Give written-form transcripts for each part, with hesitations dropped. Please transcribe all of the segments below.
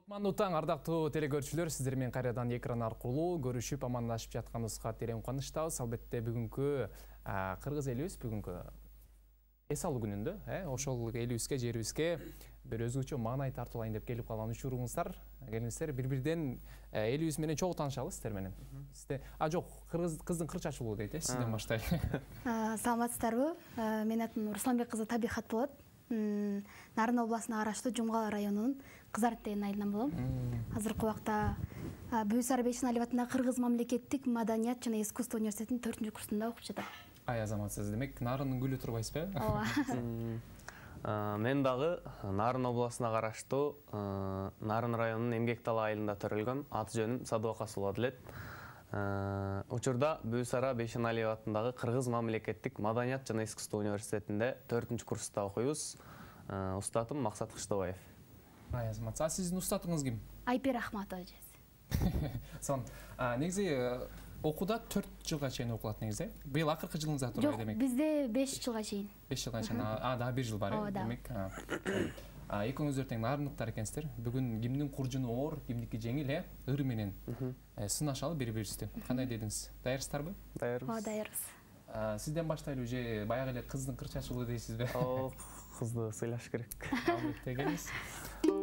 Кутмандуу таң, ардактуу телекөрүүчүлөр, сиздер менен кайрадан экран аркылуу көрүшүп амандашып жатканыбызга терең кубанычтабыз. Албетте бүгүнкү кыргыз элибиз бүгүнкү эс алуу күнүндө, ошол элибизге, жерибизге бир өзгөчө маанай тартуулайын деп келип калган учуруңуздар. Келиңиздер, бири-бирден элибиз менен чогуу таанышалы сиздер менен. Сизде жок, кыздын кыр чачуулу дейт, сизден баштайлы. Саламатсыздарбы? Менин атым Русланбек кызы Табихат болот. Нарын областына караштуу Жумгал районунун Кызарт деген айылынан болом. Азыркы убакта Бүйсар Бейшеналиев атындагы Кыргыз мамлекеттик маданият жана искусство университетинин 4-курсунда окуп жатам. Азаматсыз, демек Нарындын гүлү турбайсызбы? Ооба. Мен дагы Нарын областына караштуу Нарын районунун Эмгек Дала айылында төрөлгөм. Аты жөнүм Садыбакасул Адилет. Учурда Бүйсара Бейшеналиев атындагы Кыргыз мамлекеттик маданият жана искусство университетинде 4-курста окуйбуз. Устатым Максат Кыштыбаев. Азаматсыз, сиздин устатыңыз ким? Айпер Ахматова жез. Сон, негизи окууда 4 жылга чейин окулат негизи. Быйыл акыркы жылыңызда турбайбы демек? Жок, бизде 5 жылга чейин. 5 жылга чейин. Дагы 1 жыл бар, демек. Экөөңүздөр тең нарындыктар экенсиздер. Бүгүн кимдин куржуну оор, кимдики жеңил, ыр менен сынашалы бири-бирибизди. Кандай дедиңиз? Даярсыздарбы? Даярбыз. Ооба, даярбыз. Сизден баштайлы, же баягы эле кыздын кыр чачуулу дейсизби? Кызды сыйлаш керек. Албетте, келиңиз.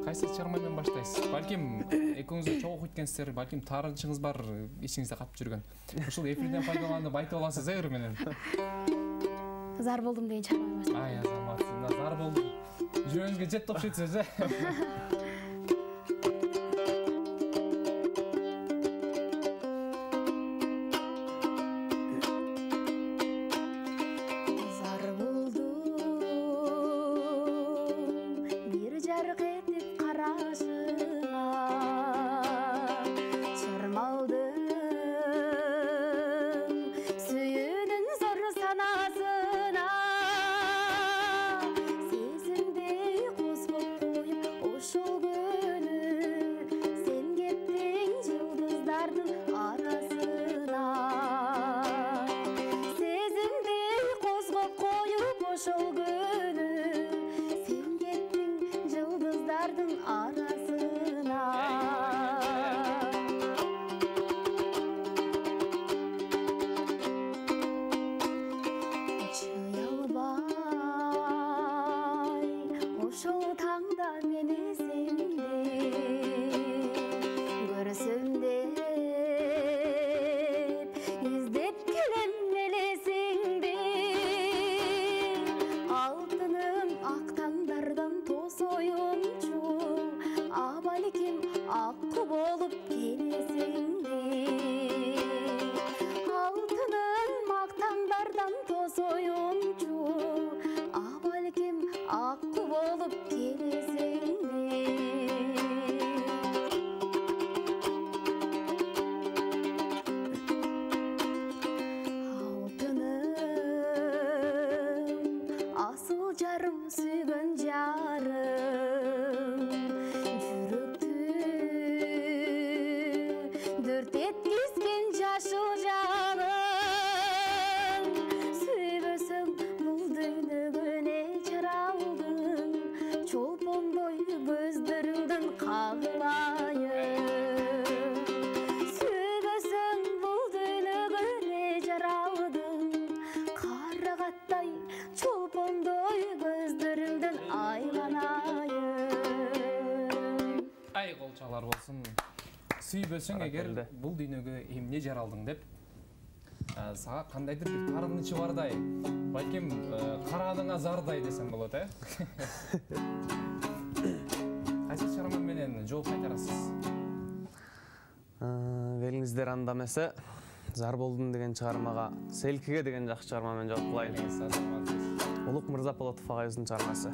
Кайсы чыгарма менен баштайсыз? Балким экөөңүз чогуу окуйт экенсиздер, балким таарынчыңыз бар, ичиңизде калып жүргөн. Ушул эфирден пайдаланып айтып аласыз, ыр менен. Зар болдум деген чыгарма баштайм. Азаматсыз, зар болдум. Жүрөгүңүзгө жетти окшойсуз, колчалар болсун. Сүйбөсөң эгер бул дүйнөгө эмне жаралдың деп, сага кандайдыр бир таарынычы бардай, балким караганыңа зардай десем болот, Кайсы чыгарма менен жооп кайтарасыз? Келиңиздер анда эмесе, Зар болдум деген чыгармага, Селкиге деген жакшы чыгарма менен жооп кылайын. Улук Мырзаполотов агайыбыздын чыгармасы.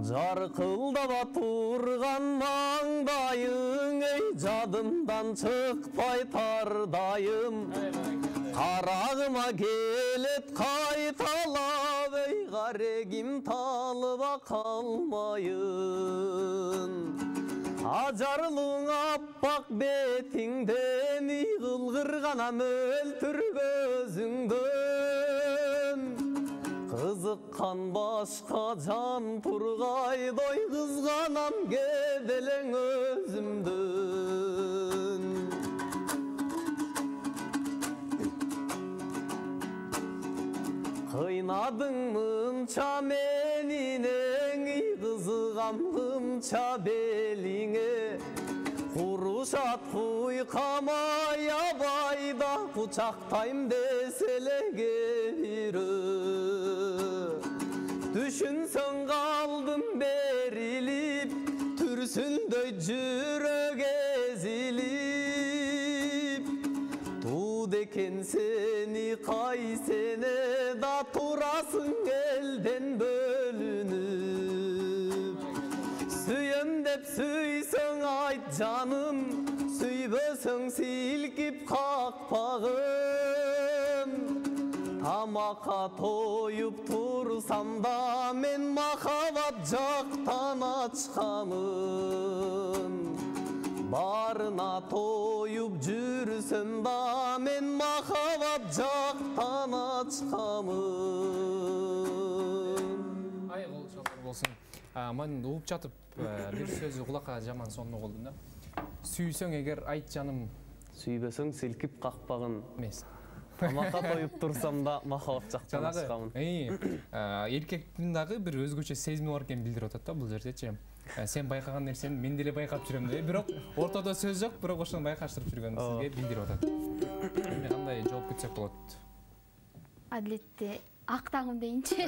Жаркылдап турган маңдайың, ey жадымдан чыкпай тардайым. Карагыма келет кайталап, ey карегим талыба калмайын. Ажарлың аппақ бетіңден иғылғырғана мөлтір көзіңден қызыққан башқа жан тұрғайдай қызғанам кебелең өзімден қойнадың мұнша менінен қызығам мұнша беліңе құрушат құйқамай абайда құшақтайым деселеге бірі Düşünsün kaldım berilip Türsünde жүрек ezilip Tuğ deken seni kay sene da turasın elden bölünüp Süyem dep süysün ait canım Süybösün silkip kakpağım Tamaka toyup tursam da men mahavat jaktan açkamın Barına toyup жүрсем da men mahavat jaktan açkamın Ай қолшалар болсын. Мен уып жатып bir сөзі құлаққа жаман сонны қолдым да. Сүйсең егер айт жаным. Сүйбесең сілкіп қақпағын. Емес. Тамаққа тойып тұрсам да махаббат жақтан ашқамын. Еркектің дағы бір өзгөчө сезімі бар екенін білдіріп отыр да бұл жердечи. Сен байқаған нәрсені мен деле байқап жүремін де. Бирок ортада сөз жоқ, бирок ошоны байқаштырып жүргөнүм сизге билдирип атат. Кандай жооп күтсек болот? Адилетте ак таңым дейинчи.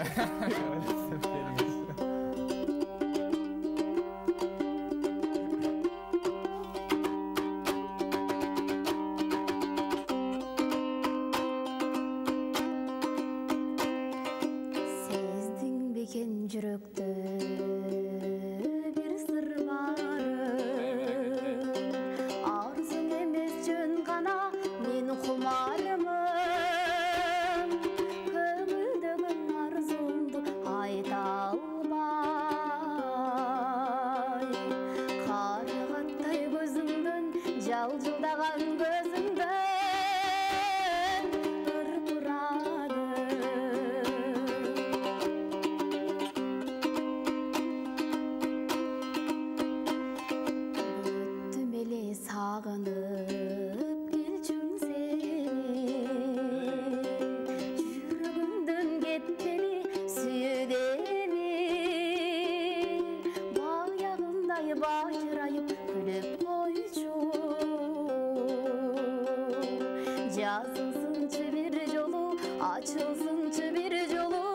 Жүрөктө бир сыр бар арзың эмес жөн гана мен кумарымын көңүлдөгүн арзуңду айта албай карагаттай көзүңдөн жалжылдаган көзүңдөн сағынып келчүң сени жүрөгүмдөн кетпели сүйүдени баягындай бажырайып күлүп койчу жазылсынчы бир жолу ачылсынчы бир жолу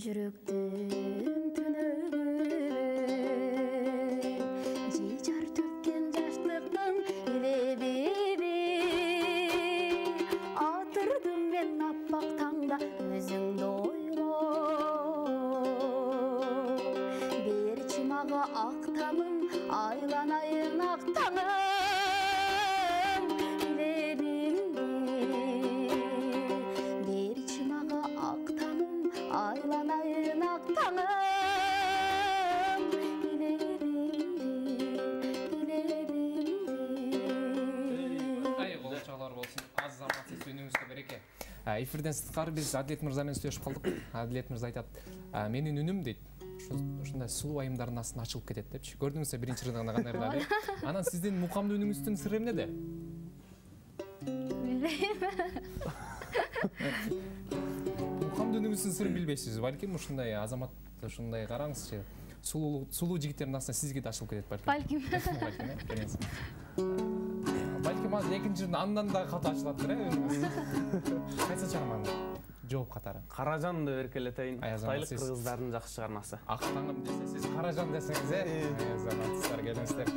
жүрөктүн түнөгүн жар төккен жаштыктын илебиби атырдым мен аппак таңда өзүңдү ойлоп берчи мага ак таңым айланайын ак таңым илебимди берчи мага ак таңым айланайын ак таңым Ай қолшалар болсын. Азаматсыз үніңізге береке. Эфирден сырткары биз Адилет мырзамен сүйлөшүп калдык. Адилет мырза айтат, менин үнүм дейт. Ушундай сулуу айымдардын астына ачылып кетет депчи. Көрдүңүзбү биринчи рыдагында кандай ырдады? Анан сиздин мукамдуу үнүңүздүн сыры эмнеде? Мукамдуу үнүңүздүн сырын билбейсиз. Балким ушундай Азамат ушундай караңызчы. Сулуу жигиттердин астына сизге да ачылып кетет балким. Балким азыр экинчи андан да каты ачылат эле. Кайсы чагынан жооп катары? Каражан деп эркелетейин. Кытайлык кыргыздардын жакшы чыгармасы. Ак таңым десе, сиз Каражан десеңиз, Азаматсыздар келиңиздер.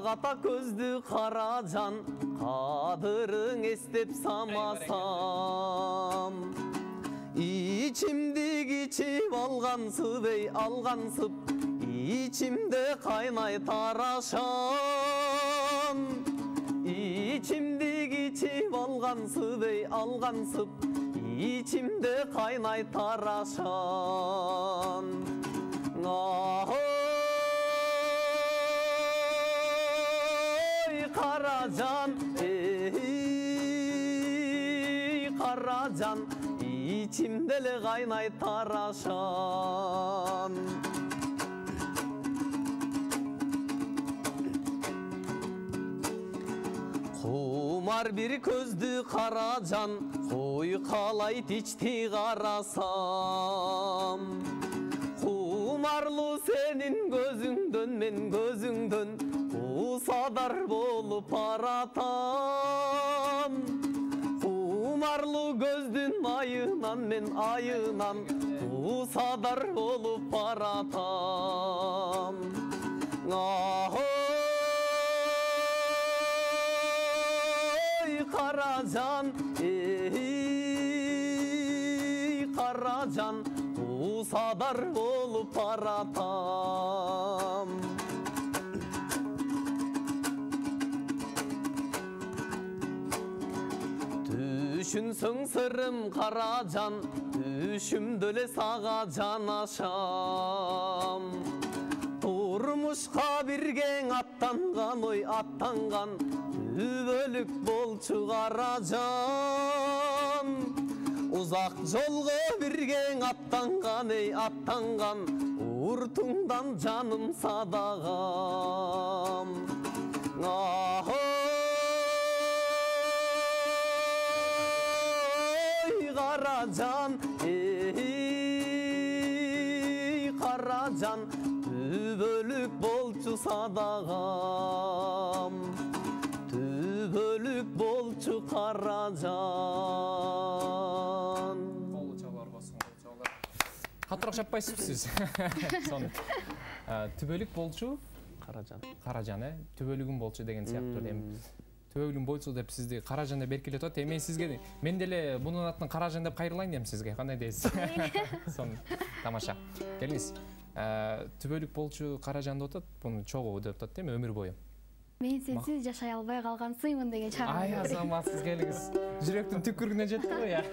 Ағата көзді қара жан, қадырың естеп самасам. İçimdik içip algansып, ey algansып, içimde kaynay taraşan. İçimdik içip algansып, ey algansып, içimde kaynay taraşan. Oy Karacan, ey Karacan, içimdele kaynay taraşan. Kumar bir közdü Karacan, koy kalayt içti karasam. Kumarlı senin gözünden, men gözünden, usadar bolup aratam. Kumarlı gözdün ayınan, men ayınan, usadar bolup aratam. Karacan, ey Karacan, usadar bolup aratam. Düşünsün sırrım Karacan, düşümdöle sağa canaşam. Turmuşka birgen attangan, oy attangan, tübölük bolçu Karacan. Uzak jolga birgen attangan, ey attangan, urtungdan canım sadagam. Oy Karacan, ey Karacan, tübölük bolçu sadagam. Tübölük bolçu Karacan. Катыраак чаппайсызбы сиз? Түбөлүк болчу Karacan. Каражан, түбөлүгүм болчу деген сыяктуу эми. Түбөлүгүм болчу деп сизди Каражан деп эркелетип атат. Эми сизге мен деле мунун атын Каражан деп кайрылайын дейм сизге. Кандай дейсиз? Сон тамаша. Келиңиз. Түбөлүк болчу Каражан деп атат. Буну чогуу деп атат эми өмүр бою. Мен сенсиз жашай албай калгансыймын деген чыгар. Ай азамат, сиз келиңиз. Жүрөктүн түкүрүгүнө жетти го я.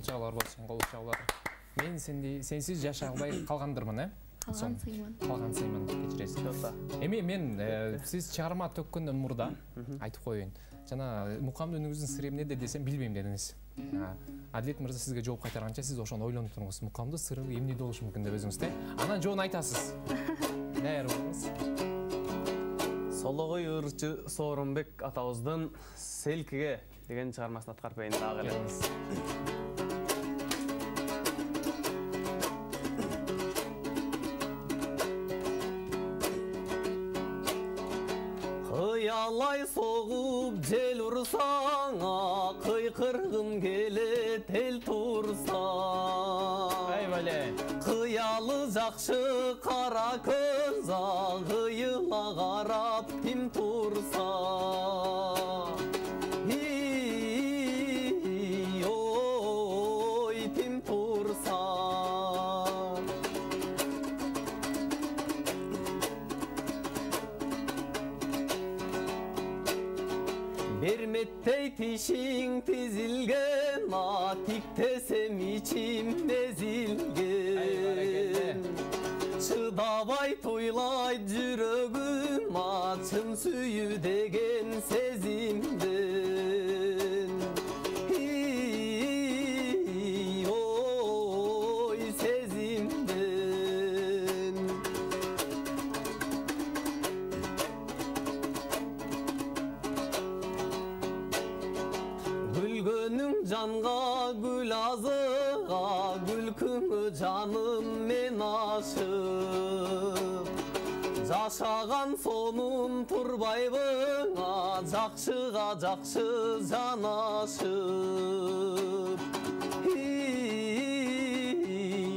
чағалар болсын, қол чағалар. Мен сенсіз жаша албай қалғандырмын, Қалған сыймын. Қалған сыймын, кечіресіз. Мен сіз чағырма төккөндөн мурда айтып қойын. Жана Мукамды өнүңүздүн сыры эмнеде десем билбейм дедиңиз. Адилет мырза сизге жооп кайтарганча сиз ошону ойлонуп туруңуз. Мукамды сыры эмнеде болушу мүмкүн деп өзүңүз, Анан жоон айтасыз. Даяр болуңуз. Сологой ырчы Сооронбек атабыздын Селкиге деген чыгармасын аткарып берейин дагы эле. Кыялай согуп жел урсаңа, кыйкыргым келет эл турса. Айбале. Кыялы жакшы кара көз агыйыла карап ким турса. Ой, ким турса. Берметтей тишиң тизилген, тиктесем ичим безилген. Чыдабай тойлайт жүрөгүм, чын сүйүү деген сезимден. Ой, сезимден. Гүлгөнүң жанга гүл азыга, күлкүңө жаным мен ашып. Жашаган сонун турбайбыңа, жакшыга жакшы жанашып.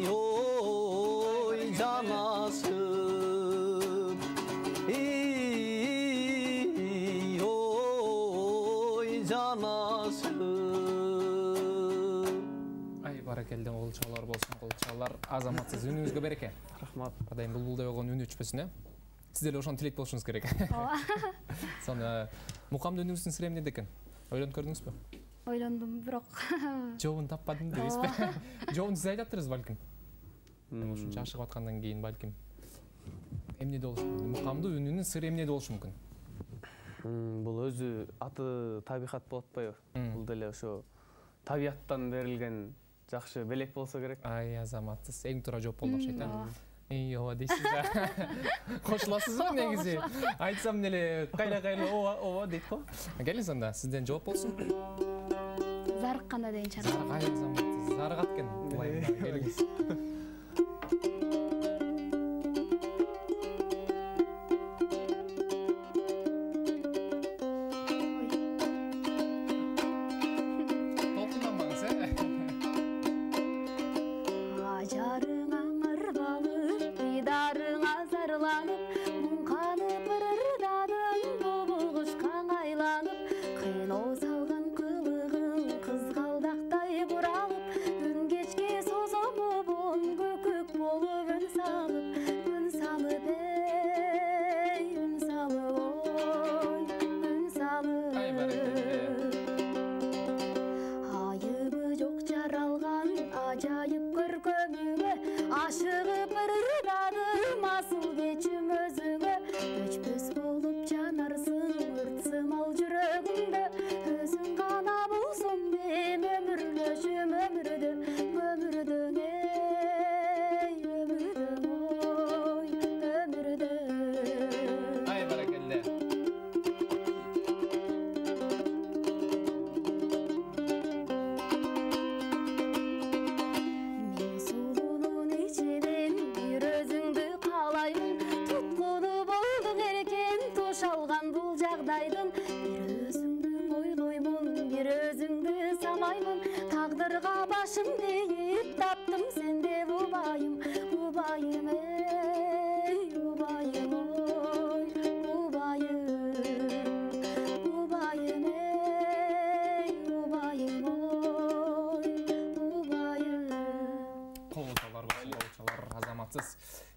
Ой, жанашып. Ой, жанашып. Баракелде кол чағалар болсын, кол чағалар. Азаматсыз үнүңүзгө береке. Рахмат. Адайым булбулдай болгон үнү өчпөсүн, Сиз деле ошону тилек болушуңуз керек. Сонда Мукамды өнүңүздүн сыры эмнеде экен? Ойлонуп көрдүңүзбү? Ойлондум, бирок Жообун таппадым дейсизби? Жообун сиз айтаптырсыз балким. Ушунча ашыгып аткандан кийин балким. Эмнеде болушу мүмкүн? Мукамды үнүнүн сыры эмнеде болушу мүмкүн? Бул өзү аты табигат болуп атпайбы? Бул деле ошо табияттан берилген жакшы белек болсо керек. Ай, азаматсыз. Эң туура жооп болду окшойт, ооба дейсиз да. Кошуласызбы негизи? Айтсам деле кайла ооба дейт го. Келиңиз сонда, сизден жооп болсун. зарыкканда деген чарба. Ай, азаматсыз. Зарыгат экен. Келиңиз.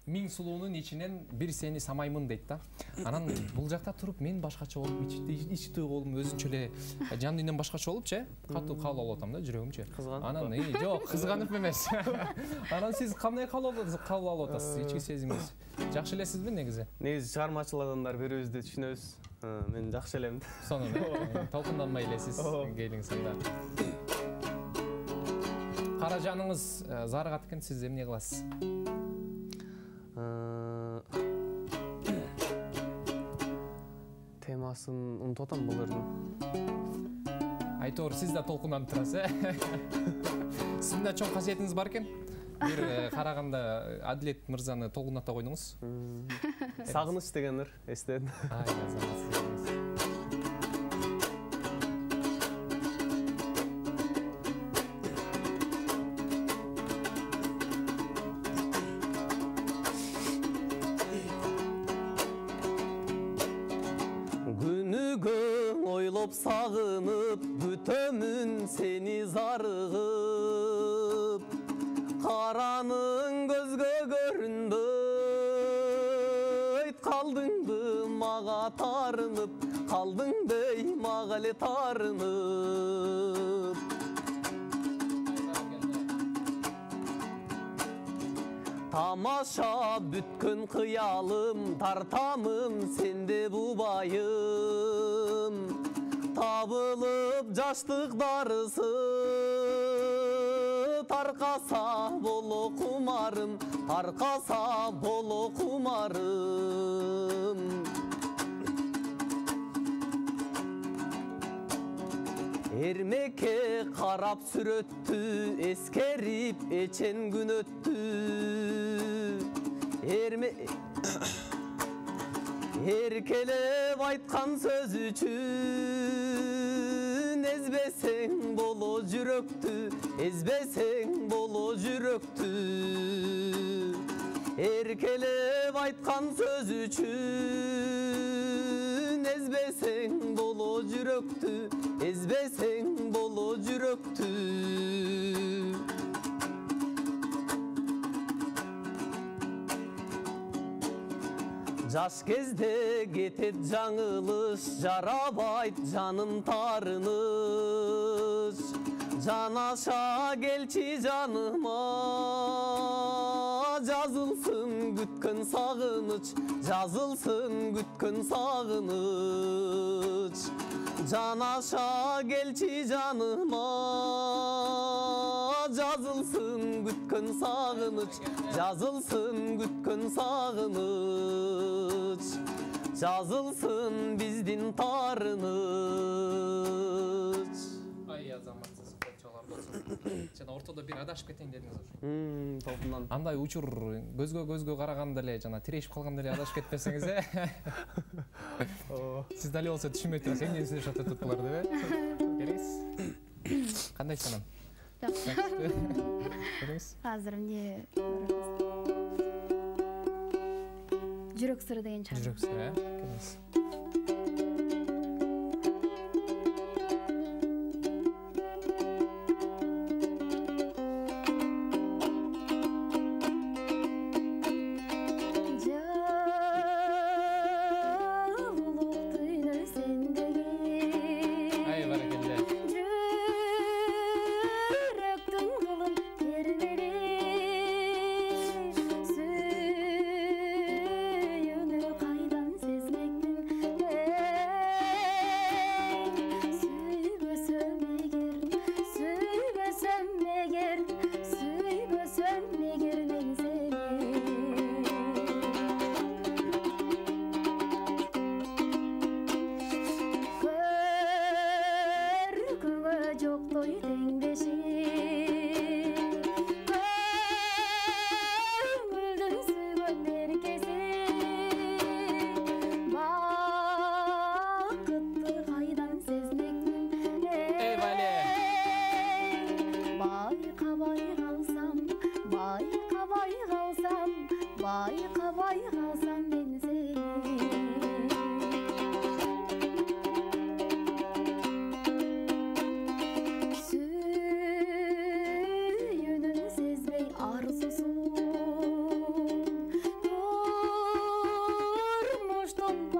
1000 сулуунун ичинен бир сени самаймын дейт да. Анан бул жакта туруп мен башкача болуп, ич тыйгылым өзүнчө эле жан дүйнөм башкача болупчу, катуу кабыл алып атам да жүрөгүмчү. Анан жок, кызганып эмес. Анан сиз кандай кабыл алып атасыз? Ички сезимиңиз жакшы элесизби негизи? Негизи чыгармачыл адамдар бири-бирибизди түшүнөбүз. Мен жакшы элем. Сонун, толкунданмай элесиз келиң санда. Кара жаныңыз зарыгат экен, сиз эмне кыласыз? Темасын унутуп атам бул өрдүн. Айтор, сиз да толкунданып турасыз, Сиздин да чоң касиетиңиз бар экен. Бир караганда Адилет мырзаны толкуната койдуңуз. Сагыныч деген ыр эстедим. Ойлоп сагынып күтөмүн сени зарыгып, караның көзгө көрүнбөйт, калдыңбы мага тарынып, калдыңбы мага эле тарынып. Тамаша бүткөн кыялым, тартамын сенде бубайым, табылып жаштык дарысы, таркаса боло кумарым, таркаса боло кумарым. Эрмекке карап сүрөттү, эскерип эчен күн өттү. Эркелеп айткан сөз үчүн, эзбесең боло жүрөктү, эзбесең боло жүрөктү. Эркелеп айткан сөз үчүн, эзбесең боло жүрөктү, эзбесең боло жүрөктү. Жаш кезде кетет жаңылыш, жарабайт жанын тарыныш. Жанаша келчи жаныма, жазылсын күткөн сагыныч, жазылсын күткөн сагыныч. Жанаша келчи жаныма, жазылсын күткөн сагыныч, жазылсын күткөн сагыныч. Жазылсын биздин тарыныч. Ай, азаматсыз колчолор болсун. Жана ортодо бир адашып кетейин дедиңиз ошо. Толкундан. Андай учур көзгө караганда эле жана тирешип калганда эле адашып кетпесеңиз, Сиз дали болсо түшүнбөй турасыз, эмне сүйлөшүп атат булар деп, Келиңиз. Кандайсыз анан? Жакшы. Келиңиз. Азыр эмне жүрөк сыры деген чыгат. Жүрөк сыры, Келиңиз.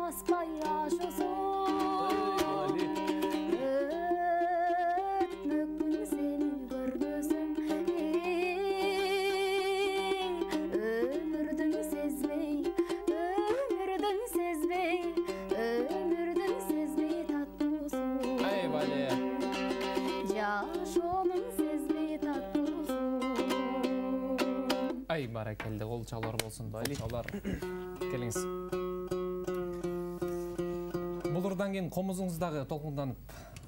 баспай ашосун өтмөкпүн сени көрбөсөм өмүрдүн сезбей таттуусун жашоонун сезбей таттуусун. Ай баракелде, кол чалар болсун. Кол чалар. Келиңиз. Булурдан кийин комузуңуз дагы толкунданып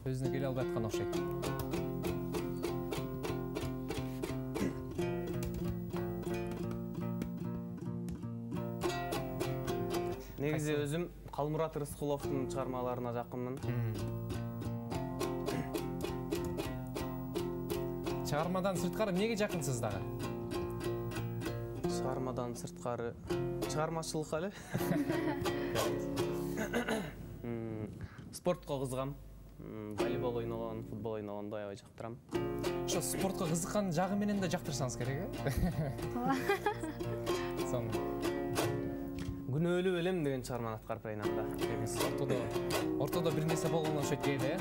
өзүнө келе албай аткан окшойт. Негизи өзүм Калмурат Рыскуловдун чыгармаларына жакынмын. Чыгармадан сырткары эмнеге жакынсыз дагы? Чыгармадан сырткары чыгармачылыкка эле. Спортко кызыгам. Волейбол ойногон, футбол ойногонду аябай жактырам. Ошо спортко кызыккан жагы менен да жактырсаңыз керек, Сон Күнөөлүү элем деген чыгарманы аткарып берейин анда. Ортодо бир нерсе болгон окшойт кээде,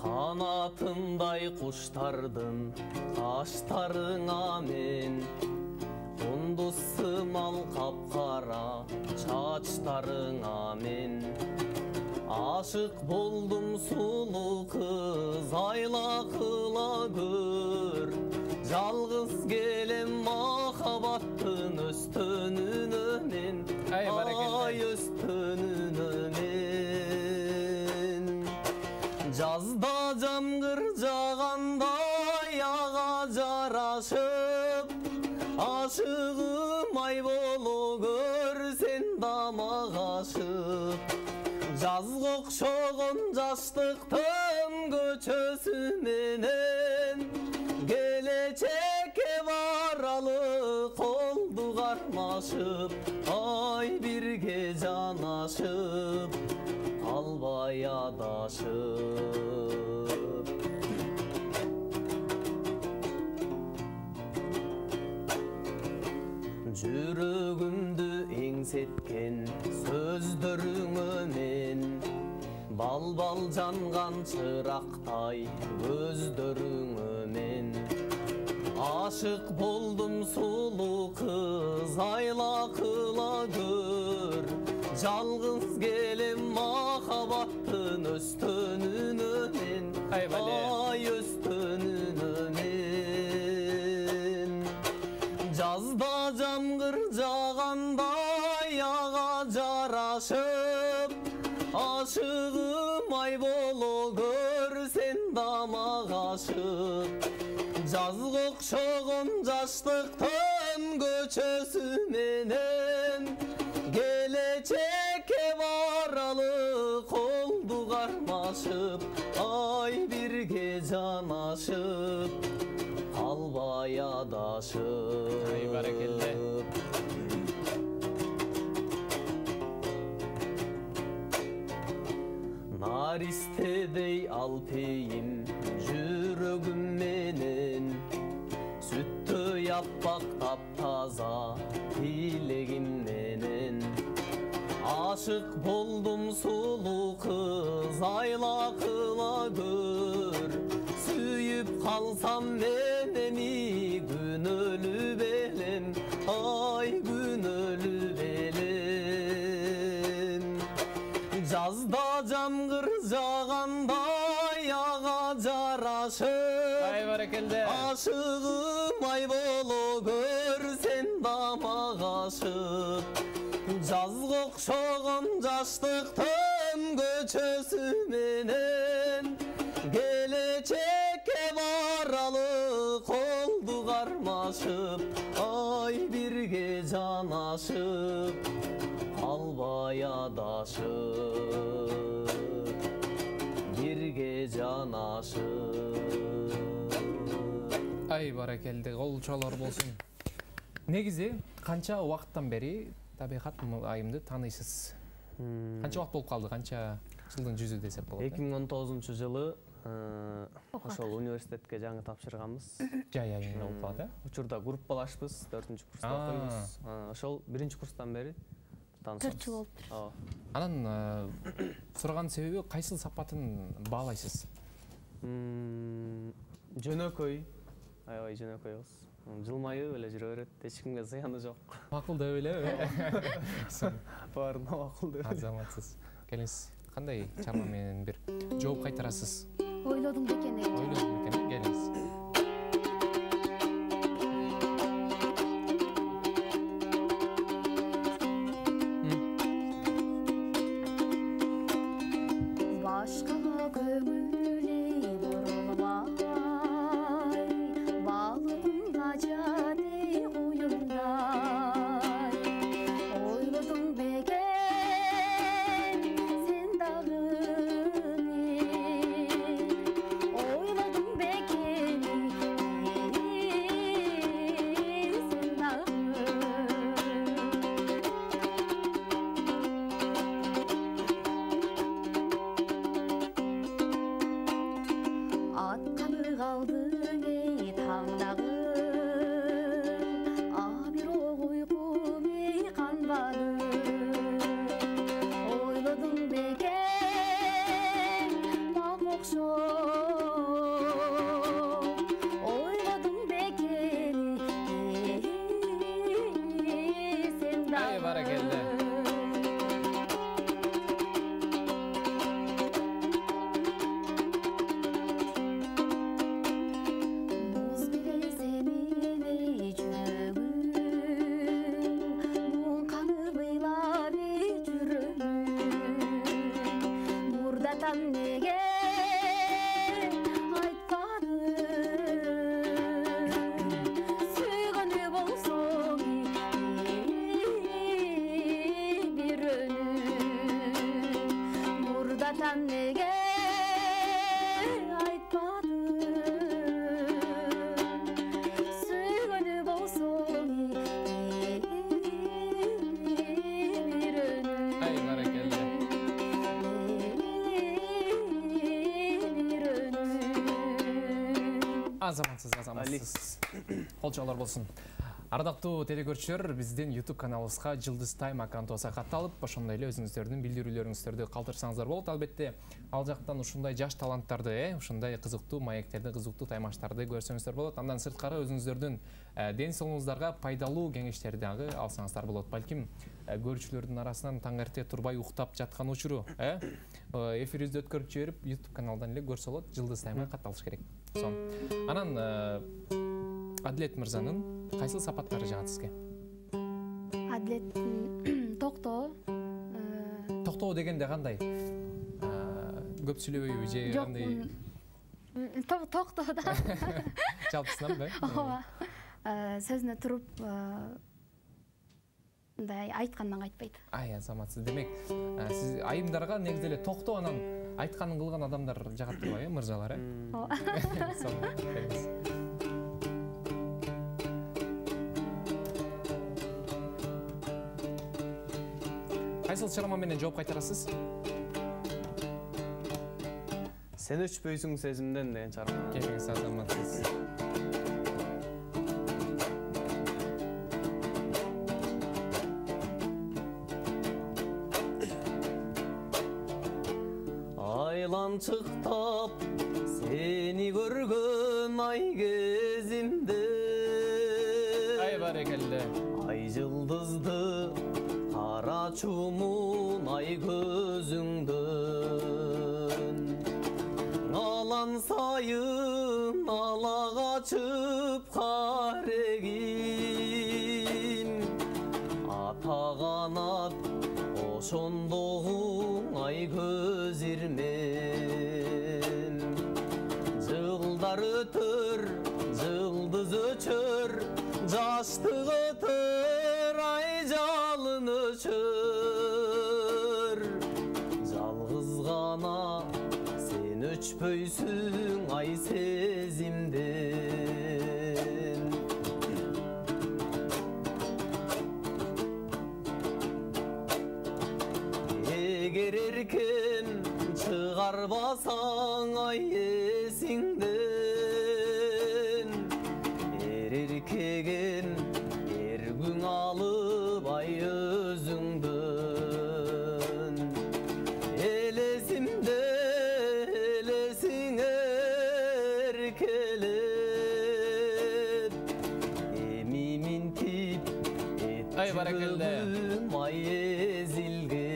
Канатындай куштардын каштарыңа мен, кундуз сымал капкара чачтарыңа мен, ашык болдум сулуу кыз айла кыла көр, жалгыз келем махабаттын өстөнүнө мен, ай өстөнүнө мен. Жазда жамгыр жаганда аяга жарашып, ашыгым ай боло көр сен да мага ашып, жазга окшогон жаштыктын көчөсү менен, келечекке баралы колду кармашып, ай бирге жанашып, калбай адашып. Жүрөгүмдү эңсеткен сөздөрүңө мен, балбал жанган чырактай көздөрүңө мен, ашык болдум сулуу кыз айла кыла көр, жалгыз келем махабаттын өстөнүнө мен, ай өстөнүнө мен. Жазда жамгыр жаганда аяга жарашып, ашыгым ай боло көр сен да мага ашып, жазга окшогон жаштыктын көчөсү менен, келечекке баралы колду кармашып, ай бирге жанашып, калбай адашып. Ай баракелде. Наристедей алпейим жүрөгүм менен, сүттө яппак таптаза тилегим менен, ашык болдум сулуу кыз айла кыла көр, сүйүп калсам мен эми күнөөлүү белем, ай күнөөлүү белем. Жазда жамгыр жаганда аяга жарашып, ай баракелде, ашыгым ай боло көр сен да мага ашып, жазга окшогон жаштыктын көчөсү менен, келечекке баралы колду кармашып, ай бирге жанашып, калбай адашып, бирге жанашып. Ай баракелде, кол чалар болсун. Негизи канча убакыттан бери табигат айымды тааныйсыз? Канча убакыт болуп калды? Канча жылдын жүзү десек болот? 2019 жылы ошол университетке жаңы тапшырганбыз. Жай айында болуп калат, Учурда группалашпыз, 4-курста окуйбуз. Ошол 1-курстан бери таанышабыз. 4 жыл болуптур. Анан сураган себеби кайсыл сапатын баалайсыз? Жөнөкөй, аябай жөнөкөйбүз. Жылмайып эле жүрө берет, эч кимге зыяны жок. Макулдуу элеби? Баарына макулдуу. Азаматсыз. Келиңиз, кандай чарма менен бир жооп кайтарасыз? Ойлодум бекен деген. Ойлодум бекен, келиңиз. Азаматсыз. Колчоолор болсун. Ардактуу телекөрүүчүлөр, биздин YouTube каналыбызга Жылдыз Тайм аккаунтубузга катталып, ошондой эле өзүңүздөрдүн билдирүүлөрүңүздөрдү калтырсаңыздар болот. Албетте, ал жактан ушундай жаш таланттарды, ушундай кызыктуу маектерди, кызыктуу таймаштарды көрсөңүздөр болот. Андан сырткары өзүңүздөрдүн ден соолугуңуздарга пайдалуу кеңештерди дагы алсаңыздар болот. Балким көрүүчүлөрдүн арасынан таң эрте турбай уктап жаткан учуру, эфирибизди өткөрүп жиберип, YouTube каналдан эле көрсө болот. Жылдыз Таймга катталыш керек. Анан Адилет мырзанын кайсыл сапаттары жагат сизге? Адилеттин токтоо. Токтоо дегенде кандай? Көп сүйлөбөйбү же кандай? Токтоо да. Жалпысынан Ооба. Сөзүнө туруп мындай айткандан кайтпайт. Азаматсыз. Демек, сиз айымдарга негизи эле токтоо анан айтканын кылган адамдар жагат турбайбы, мырзалар, Ооба. Кайсыл чарма менен жооп кайтарасыз? Сен өчпөйсүң сезимден деген чарма. Келиңиз, Азаматсыз. Айланчыктап сени көргөн ай кезимде. Ай барекелде. Ай жылдызды кара чумун ай көзүңдөн. Алан сайын ала качып карегим. Ата канат ошондогу ай көз ирмен. Жылдар өтөр, жылдыз өчөр, жаштык өтөр, ай жалын өчөр. Жалгыз гана сен өчпөйсүң ай сезимден. Эгер эркен чыгарбасаң ай еркегім ергің алып ай өзіңдің елесімде елесің еркелеп емимін тип Ай, баракелде. ай езілген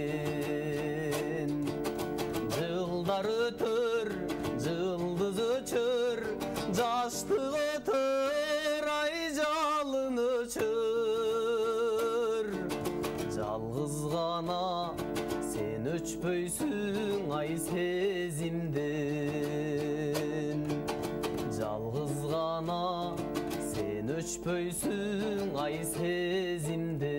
жылдар өтір жылдыз өчір жаштық өтір ай жалын өчір жалғыз ғана сен өчпөйсүң ай сезімден жалғыз ғана сен өчпөйсүң ай сезімден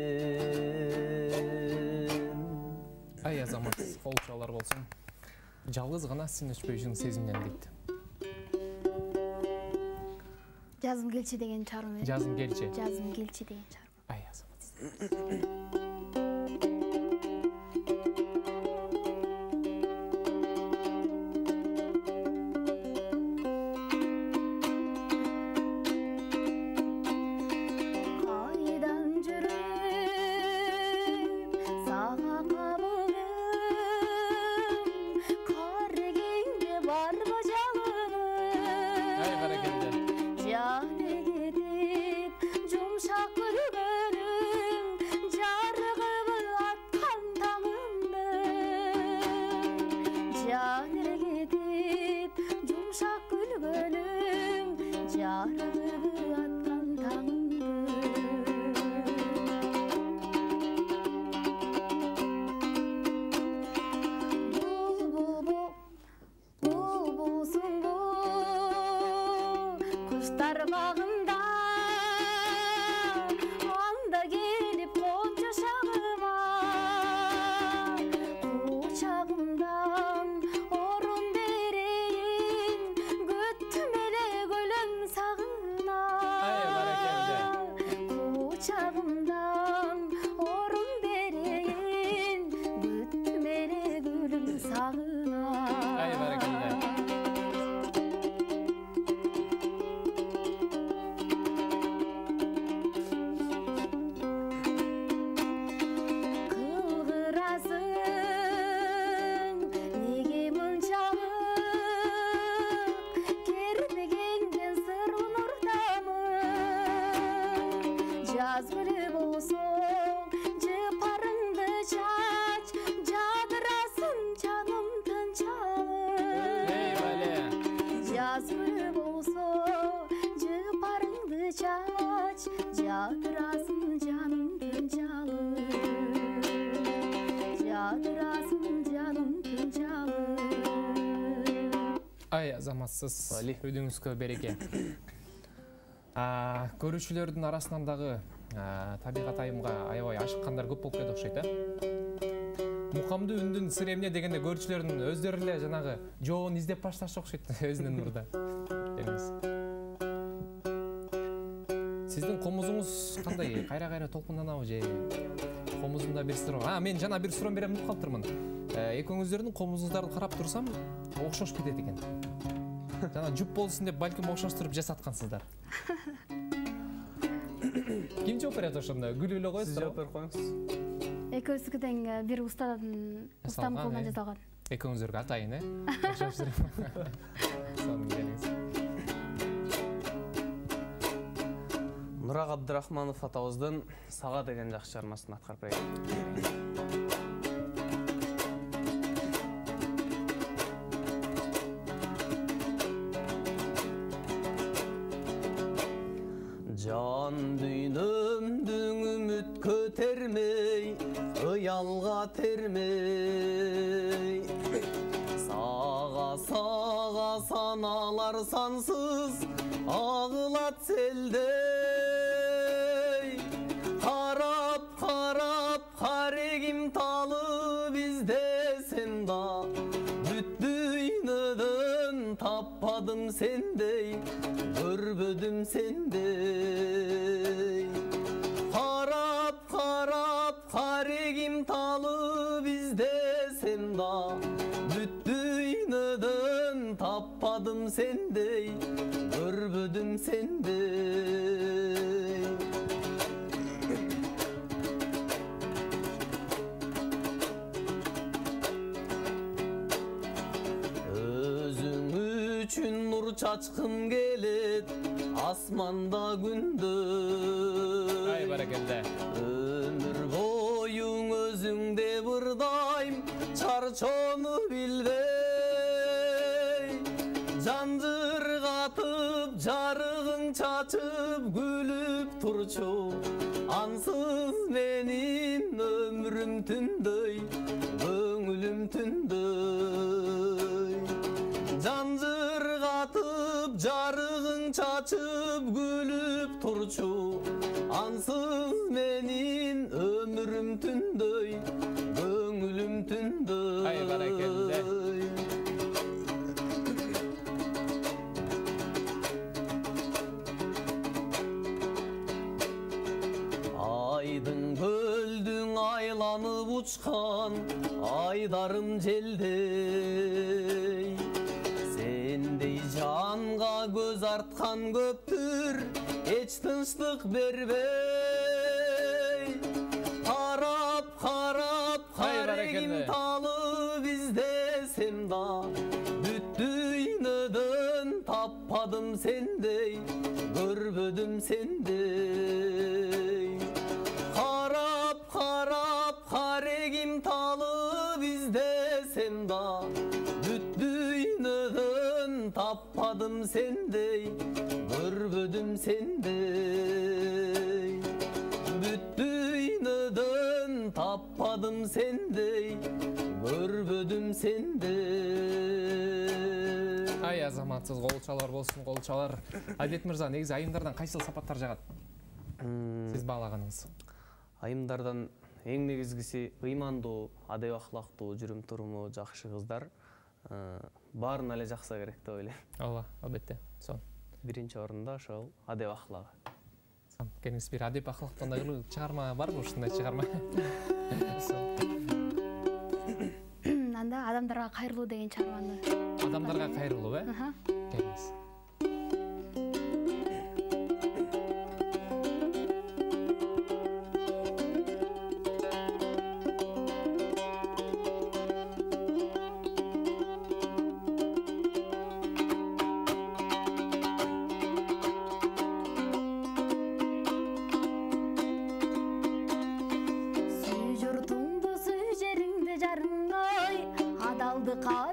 Ай, азамат, қол çalar болсын. Жалғыз ғана сен өчпөйсүң сезімден дейді. Жазым келчи деген чарым. Жазым келчи. Жазым келчи деген чарым. Ай, азамат. Қайдан жүрем саға қабылым қарегенде бар ма жалыным Ай, баракелде. жаны кетіп жұмшақ күлгенің жарығып атқан таңымның жаны кетіп жұмшақ күлгенің жарығып атқан таңымның бұлбұлсың бұл құштар бағында анда келіп қоншы шағыма құшағымдан орын берейін күттімеле гүлім сағына Ай, баракелде. құшағымдан орын берейін күттімеле гүлім сағына Ай, баракелде. Қылғырасың неге мұншалық кермегенден сырын ұртамын жаз гүлі болсаң жыпарыңды шач жадырасың жаным тыншалып Ей, бәле. жаз гүлі болсаң жыпарыңды шач жадырасың жаным тыншалып жадырасың жаным тыншалып Ай, азаматсыз. Вали. Өдүңүзгө береке. Көрүүчүлөрдүн арасынан дагы табигат айымга аябай ашыккандар көп болуп кетти окшойт, Мукамды үндүн сыр эмне дегенде көрүүчүлөрдүн өздөрү эле жанагы жообун издеп башташты окшойт өзүнүн мурда. Сиздин комузуңуз кандай? Кайра толкунданабы же комузунда бир сыр? Мен жана бир суроо берем деп калыптырмын. Экөөңүздөрдүн комузуңуздарды карап турсам, окшош кетет экен. Жана жуп болсун деп балким окшоштуруп жасаткансыздар. Ким жооп берет ошондо? Күлүп эле коесуздар. Сиз жооп берип коюңуз. экөөбүздүкү тең бир устанын колунан жасалган. Экөөңүздөргө атайын, окшоштуруп. Сонун келиңиз. Нурак Абдырахманов атабыздын Сага деген жакшы чыгармасын аткарып берейин. Жан дүйнөмдүң үмүт көтермей, ыялга термей, сага саналар сансыз агылат селдей. Карап карегим талып издесем да, бүт дүйнөдөн таппадым сендей, көрбөдүм сендей. Карап карегим талып издесем да, бүт таппадым сендей, көрбөдүм сендей. чачкын келет асманда күндөй. Ай баракелде. Өмүр боюң өзүңде бырдайм чарчоону билбей. Жанжыргатып жарыгың чачып күлүп турчу ансыз менин өмүрүм түндөй көңүлүм түндөй. Жанжыргатып жарыгың чачып күлүп турчу ансыз менин өмүрүм түндөй көңүлүм түндөй. Ай баракелде. Айдың көлдің айланып учкан айдарым желдей. Сендей жанга көз арткан көптүр эч тынчтык бербей. Карап карегим талып издесем да бүт дүйнөдөн таппадым сендей, көрбөдүм сендей. Карап карегим талып издесем да бүт дүйнөдөн таппадым сендей, көрбөдүм сендей. Бүт дүйнөдөн таппадым сендей, көрбөдүм сендей. Ай азаматсыз колчалар болсун, колчалар. Айбек мырза, негизи айымдардан кайсыл сапаттар жагат? Сиз баалаганыңыз. Айымдардан эң негизгиси ыймандуу, адеп ахлактуу, жүрүм туруму жакшы кыздар. Баарын эле жакса керек деп ойлойм. Ооба, албетте. Сон. Биринчи орунда ошол адеп ахлагы. Сон, кеңес бир адеп ахлактан дагы чыгарма барбы, ушундай чыгарма? Анда адамдарга кайрылуу деген чыгарманы. Адамдарга кайрылуу, Кеңес.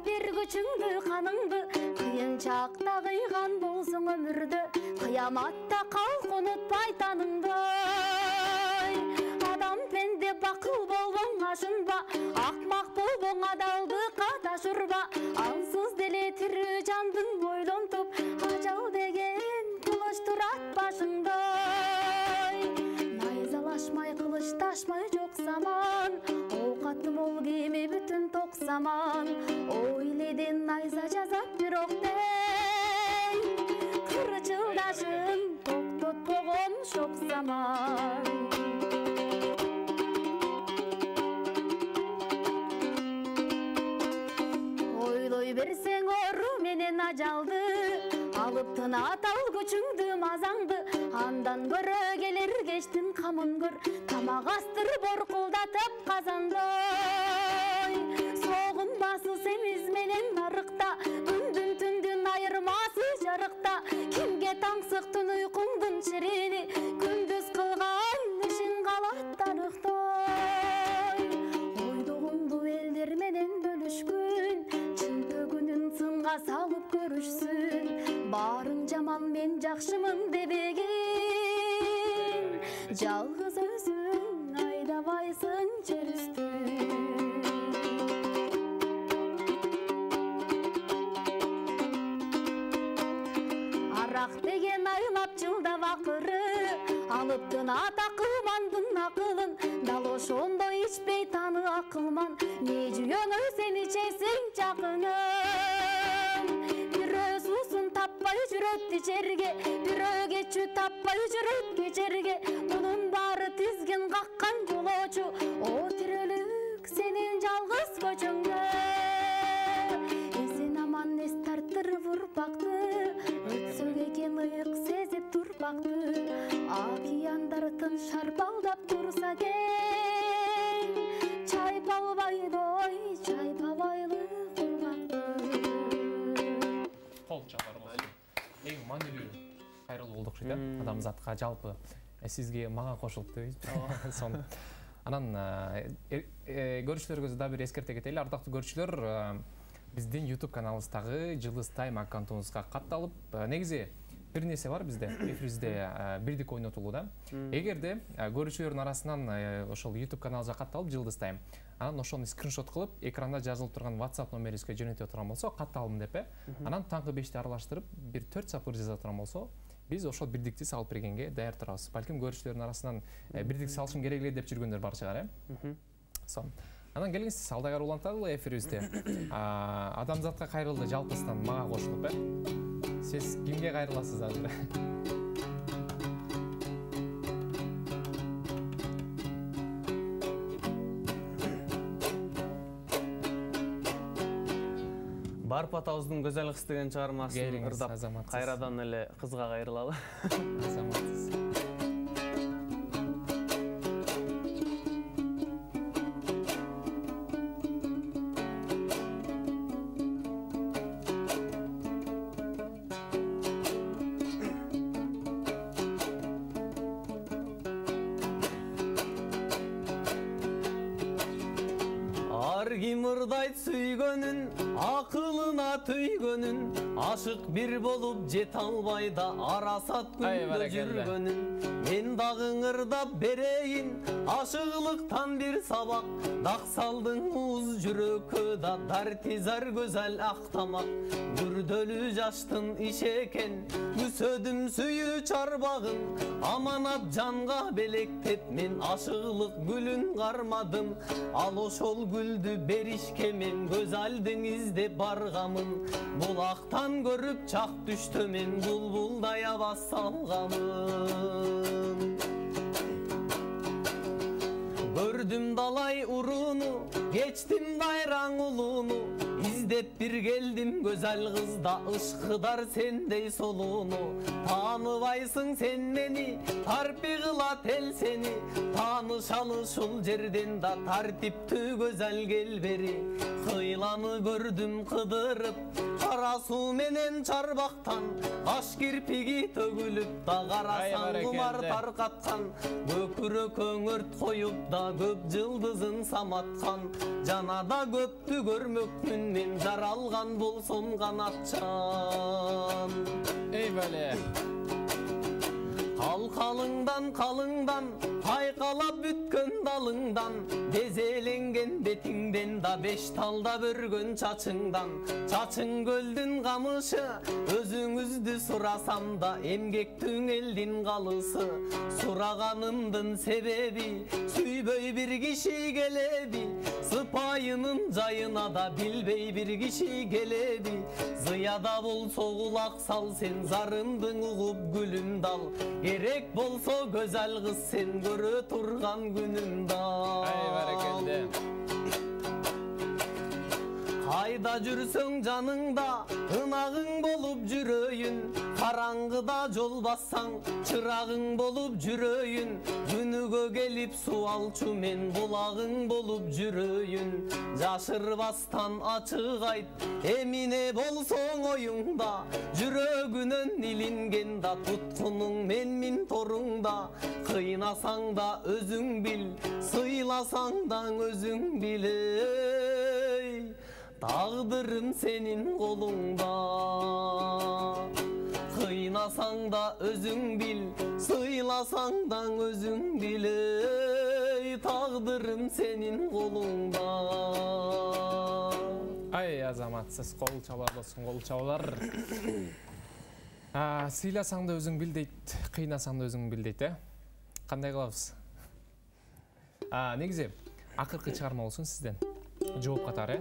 Бер күчүңдү каныңды кыйынчакта кыйган болсоң өмүрдө кыяматта калк унутпай таныңды. Адам пенде бакыл болбоң ашынба, акмак болбоң адалдыкка ташырба. Ансыз деле тирүү жандын ойлонтуп ажал деген кылыч турат башыңда. Найзалашмай кылычташмай жок заман, оокаты мол кеме бүтүн ток заман. Ойледен найза жазат бирок дей, кырчылдашын токтотпогон шок заман. Ойлой берсең ору менен ажалды, алып тынат ал күчүңдү мазаңды. Андан көрө келер кештин камын көр, тамак астыр боркулдатып казандай. Согунбасы семиз менен нарыкта, күндүн түндүн айырмасы жарыкта. Кимге таңсыктын уйкуңдун ширини, күндүз кылган ишин калат таныктай. Ойдогуңду элдер менен бөлүшкүн, чын төгүнүн сынга салып көрүшсүн. Барың жаман мен жакшымын дебегин, жалгыз өзүң айдабайсың жер үстүн. Арак деген айлап жылдап акыры, алып тынат акылмандын акылын. Дал ошондо ичпей таны акылман, не жүйөңө сен ичесиң жакынын. Бирөө суусун таппай жүрөт ичерге, бирөө кечүү таппай жүрөт кечерге. Мунун баары тизгин каккан жолоочу, о тирөлүк сенин жалгыз көчөңдө. Эсен аман эс тарттырып урпакты, өтсөк экен ыйык сезип турпакты. Океандар тын шарпалдап турса кең, чайпалбайды ой, чайпабайлы кургакты. Кол чабар болсун. эң маанилүү кайрылуу болду окшойт адамзатка жалпы сизге мага кошулуп дейбиз сонун анан көрүүчүлөргө дагы бир эскерте кетели ардактуу көрүүчүлөр биздин YouTube каналыбыздагы Жылдыз Тайм аккаунтубузга катталып негизи бир нерсе бар бизде эфирибизде бирдик ойнотулууда эгерде көрүүчүлөрдүн арасынан ошол YouTube каналыбызга катталып Жылдыз Тайм анан ошону скриншот кылып экранда жазылып турган WhatsApp номерибизге жөнөтө турган болсо катталдым деп анан таңкы 5те аралаштырып бир 4 сапыр жаза турган болсо биз ошол бирдикти салып бергенге даяр турабыз балким көрүүчүлөрдүн арасынан бирдик салышым керек эле деп жүргөндөр бар чыгар сонун анан келиңиз алдагар уланталы эфирибизде адамзатка кайрылды жалпысынан мага кошулуп сиз кимге кайрыласыз азыр Барып атабыздын көзөл кыз деген чыгармасын ырдап кайрадан эле кызга кайрылалы. Азаматсыз. Ким ырдайт сүйгөнүн, акылына түйгөнүн, ашык бир болуп жете албай да арасат күндө жүргөнүн. Мен дагы ырдап берейин, ашыгылыктан бир сабак, дак салдың муз жүрөккө да дартизар көзөл актамак. Күрдөлүү жаштын иши экен, күсөдүм сүйүү чарбагын, аманат жанга белектеп мен ашыгылык гүлүн кармадым. Ал ошол гүлдү беришке мен көзалдың издеп баргамын. Булактан көрүп чак түштө мен булбулдай абас салгамын. Көрдүм далай уруну, кечтим дайраң улууну, издеп бир келдим көзөл кызда ышкыдар сендей солууну. Тааныбайсың сен мени, тарпи кылат эл сени, таанышалы ушул жерден да тартиптүү көзөл келбери. Кыйланы көрдүм кыдырып, кара суу менен чарбактан, каш кирпиги төгүлүп да карасаң кумар таркаткан, көкүрөк өңөрт коюп да көп жылдызын саматкан, жанада көптү көрмөкмүн мен жаралган болсом канатчан. Эй бәле. Қалыңдан, айқалап бүткөн далыңдан, безеленген бетиңден да беш талда бүргөн чачыңдан. Чачың көлдүн камышы, өзүңүздү сурасам да, эмгектүүң элдин калысы. Сураганымдын себеби, сүйбөй бир киши келеби, сыпайынын жайына да билбей бир киши келеби. Зыяда болсо кулак сал, сен зарымдың угуп гүлүмдү ал. Керек болсо көзөл кыз, сен көрө турган күнүмдү ал. Ай баракелде. Кайда жүрсөң жаныңда, ынагың болуп жүрөйүн. Караңгыда жол бассаң, чырагың болуп жүрөйүн. Күнүгө келип суу алчу мен булагың болуп жүрөйүн. Жашырбастан ачык айт, эмине болсоң оюңда. Жүрөгүнөн илинген да туткунуң менмин торуңда. Кыйнасаң да өзүң бил, сыйласаң да өзүң бил. Тагдырым сенин колуңда. Кыйнасаң да өзүң бил, сыйласаң да өзүң бил. Тагдырым сенин колуңда. Ай азаматсыз, кол чабар болсун, кол чабар. Сыйласаң да өзүң бил дейт, кыйнасаң да өзүң бил дейт, кандай кылабыз? Негизи акыркы чыгарма болсун сизден. Жооп катары,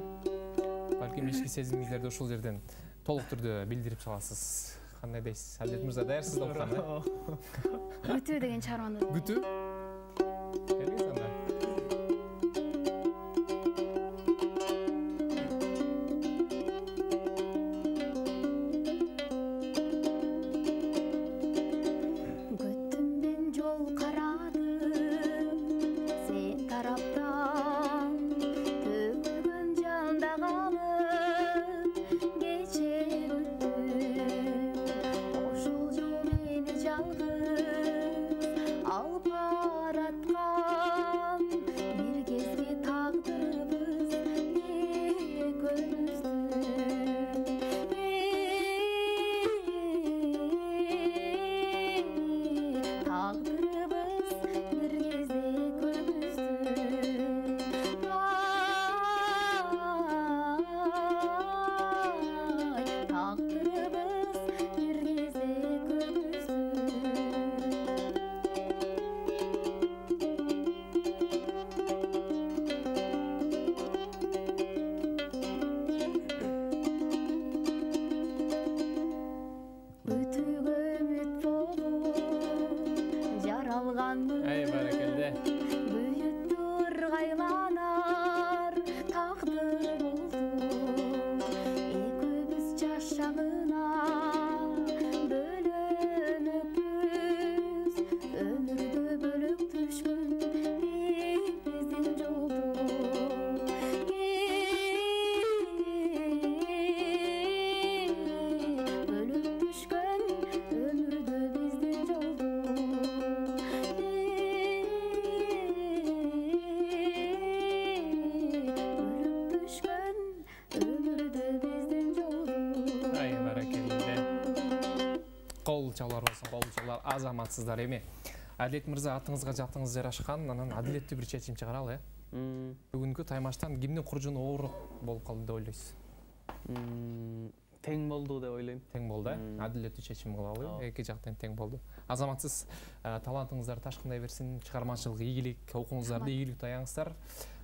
балким ички сезимиңиздерди ушул жерден толук түрдө билдирип саласыз. Кандай дейсиз? Албет мырза, даярсыз да окуган? Күтүү деген чыгарманы. Күтүү? Келиңиз анда. Көтүмдөн жол карадым, сен тараптан төгүлгөн жанда калып, кече өттү калганмын. Ай, баракелде. Буюттур кайланар тагдыр болду. Экөөбүз жашагына бөлөнөкпүз. Өмүрдө бөлөк түшкөн биздин жолду. Бөлөк түшкөн өмүрдө биздин жолду. Ай, баракелде. Кол чалар болсун, кол чалар азаматсыздар эми. Адилет мырза, атыңызга жактыңыз жарашкан, анан адилеттүү бир чечим чыгара ал, Бүгүнкү таймаштан кимдин куржуну оорук болуп калды деп ойлойсуз? Тең болду деп ойлойм. Тең болду, адилеттүү чечим кылабы, эки жактан тең болду. Азаматсыз талантыңыздар ташкындай берсин, чыгармачылык ийгилик, окууңуздарда ийгилик таяңыздар.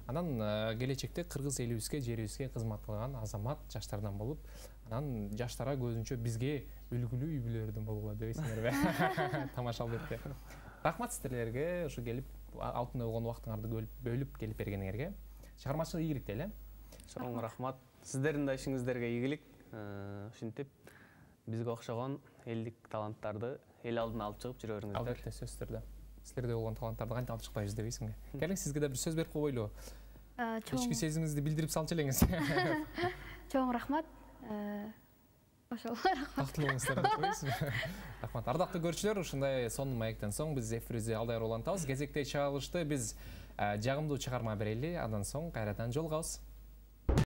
Анан келечекте кыргыз элибизге, жерибизге кызмат кылган азамат жаштардан болуп, анан жаштарга көзүнчө бизге үлгүлүү үй бүлөлөрдөн болгула дебейсиңерби? Тамаша албетте. Рахмат сиздерге ушу келип, алтындай болгон убактыңарды бөлүп келип бергениңерге. Чыгармачылык ийгилик дейли. Чоң рахмат. Сиздердин да ишиңиздерге ийгилик. Ушинтип бизге окшогон элдик таланттарды эл алдына алып чыгып жүрө бериңиздер. Албетте, сөзсүз түрдө. Силерде болгон таланттарды кантип алып чыкпайбыз дебейсиңби? Келиң, сизге да бир сөз берип койбойлу. Ички сезимиңизди билдирип салчу элеңиз. Чоң рахмат. Ошол рахмат. Бактылуу болуңуздар деп койсузбу? Рахмат. Ардактуу көрүүчүлөр, ушундай сонун маектен соң биз эфирибизди алдай улантабыз. Кезектеги чыгарылышты биз жагымдуу чыгарма берели, андан соң кайрадан жолугабыз.